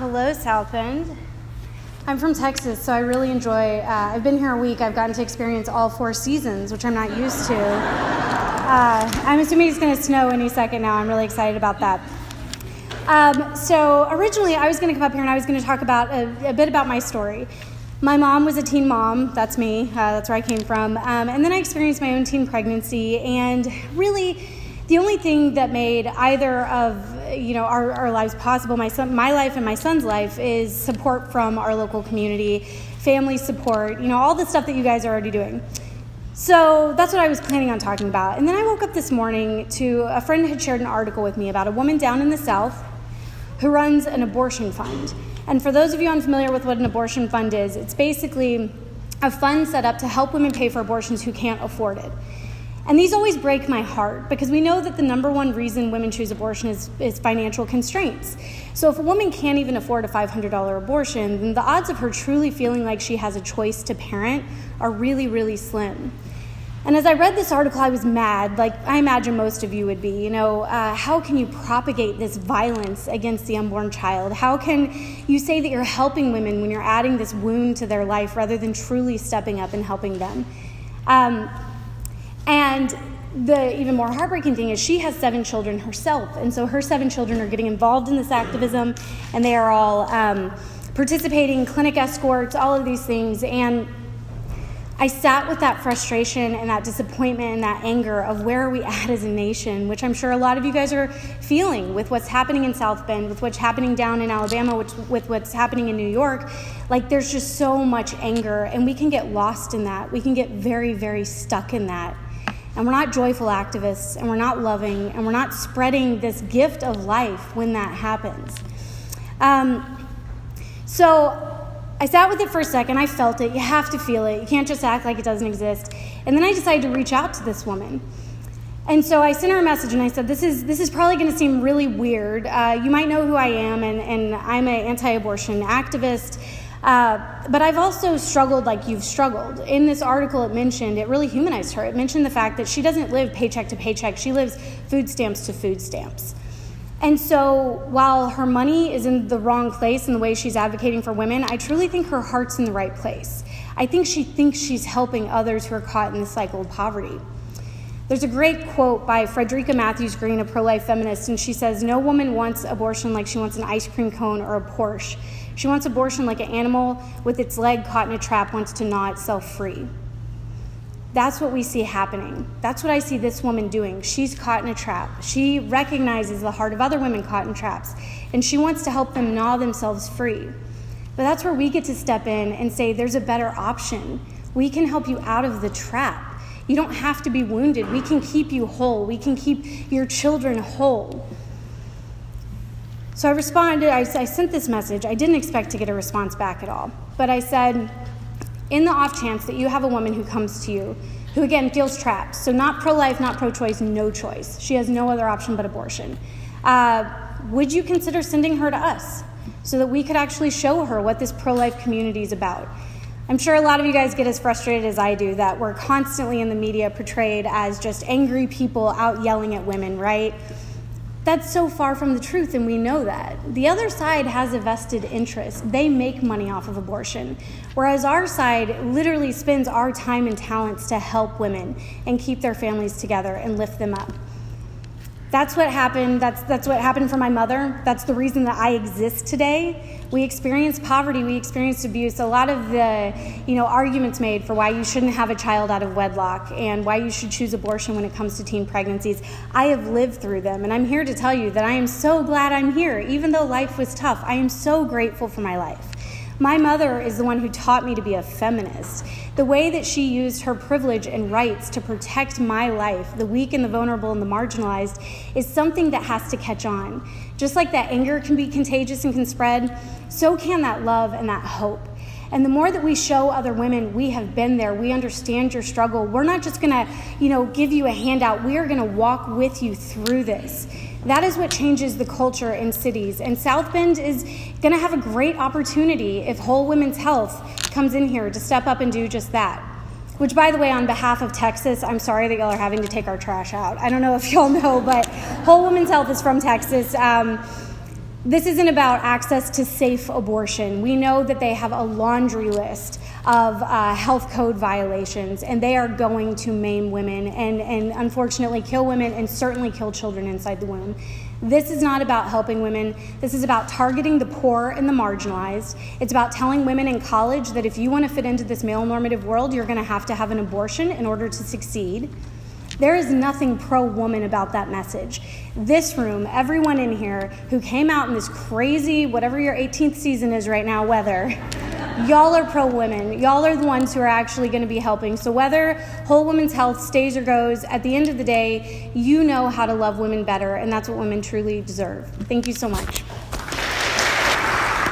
Hello, South Bend. I'm from Texas, so I really enjoy, I've been here a week. I've gotten to experience all 4 seasons, which I'm not used to. I'm assuming it's going to snow any second now. I'm really excited about that. So originally, I was going to come up here and I was going to talk about a bit about my story. My mom was a teen mom. That's me. That's where I came from. And then I experienced my own teen pregnancy, and really, the only thing that made either of our lives possible, my life and my son's life, is support from our local community, family support, all the stuff that you guys are already doing. So that's what I was planning on talking about. And then I woke up this morning to a friend had shared an article with me about a woman down in the South who runs an abortion fund. And for those of you unfamiliar with what an abortion fund is, it's basically a fund set up to help women pay for abortions who can't afford it. And these always break my heart because we know that the number one reason women choose abortion is financial constraints. So if a woman can't even afford a $500 abortion, then the odds of her truly feeling like she has a choice to parent are really, really slim. And as I read this article, I was mad, like I imagine most of you would be. How can you propagate this violence against the unborn child? How can you say that you're helping women when you're adding this wound to their life rather than truly stepping up and helping them? And the even more heartbreaking thing is she has 7 children herself. And so her 7 children are getting involved in this activism, and they are all participating, clinic escorts, all of these things. And I sat with that frustration and that disappointment and that anger of where are we at as a nation, which I'm sure a lot of you guys are feeling with what's happening in South Bend, with what's happening down in Alabama, with what's happening in New York. Like, there's just so much anger, and we can get lost in that. We can get very, very stuck in that. And we're not joyful activists, and we're not loving, and we're not spreading this gift of life when that happens. So I sat with it for a second. I felt it. You have to feel it. You can't just act like it doesn't exist. And then I decided to reach out to this woman. And so I sent her a message, and I said, this is probably going to seem really weird. You might know who I am, and I'm an anti-abortion activist. But I've also struggled like you've struggled. In this article it really humanized her. It mentioned the fact that she doesn't live paycheck to paycheck. She lives food stamps to food stamps. And so while her money is in the wrong place in the way she's advocating for women, I truly think her heart's in the right place. I think she thinks she's helping others who are caught in the cycle of poverty. There's a great quote by Frederica Matthews Green, a pro-life feminist, and she says, "No woman wants abortion like she wants an ice cream cone or a Porsche. She wants abortion like an animal with its leg caught in a trap wants to gnaw itself free." That's what we see happening. That's what I see this woman doing. She's caught in a trap. She recognizes the heart of other women caught in traps, and she wants to help them gnaw themselves free. But that's where we get to step in and say, there's a better option. We can help you out of the trap. You don't have to be wounded. We can keep you whole. We can keep your children whole. So I responded, I sent this message. I didn't expect to get a response back at all. But I said, in the off chance that you have a woman who comes to you, who again feels trapped, so not pro-life, not pro-choice, no choice. She has no other option but abortion. Would you consider sending her to us so that we could actually show her what this pro-life community is about? I'm sure a lot of you guys get as frustrated as I do that we're constantly in the media portrayed as just angry people out yelling at women, right? That's so far from the truth, and we know that. The other side has a vested interest. They make money off of abortion, whereas our side literally spends our time and talents to help women and keep their families together and lift them up. That's what happened. That's what happened for my mother. That's the reason that I exist today. We experienced poverty. We experienced abuse. A lot of the, arguments made for why you shouldn't have a child out of wedlock and why you should choose abortion when it comes to teen pregnancies. I have lived through them, and I'm here to tell you that I am so glad I'm here. Even though life was tough, I am so grateful for my life. My mother is the one who taught me to be a feminist. The way that she used her privilege and rights to protect my life, the weak and the vulnerable and the marginalized, is something that has to catch on. Just like that anger can be contagious and can spread, so can that love and that hope. And the more that we show other women, we have been there, we understand your struggle. We're not just gonna, give you a handout. We are gonna walk with you through this. That is what changes the culture in cities. And South Bend is going to have a great opportunity if Whole Women's Health comes in here to step up and do just that. Which, by the way, on behalf of Texas, I'm sorry that y'all are having to take our trash out. I don't know if y'all know, but Whole Women's Health is from Texas. This isn't about access to safe abortion. We know that they have a laundry list of health code violations, and they are going to maim women and unfortunately kill women and certainly kill children inside the womb. This is not about helping women. This is about targeting the poor and the marginalized. It's about telling women in college that if you want to fit into this male normative world, you're going to have an abortion in order to succeed. There is nothing pro-woman about that message. This room, everyone in here who came out in this crazy, whatever your 18th season is right now, weather, y'all are pro-women. Y'all are the ones who are actually going to be helping. So whether whole women's health stays or goes, at the end of the day, you know how to love women better, and that's what women truly deserve. Thank you so much.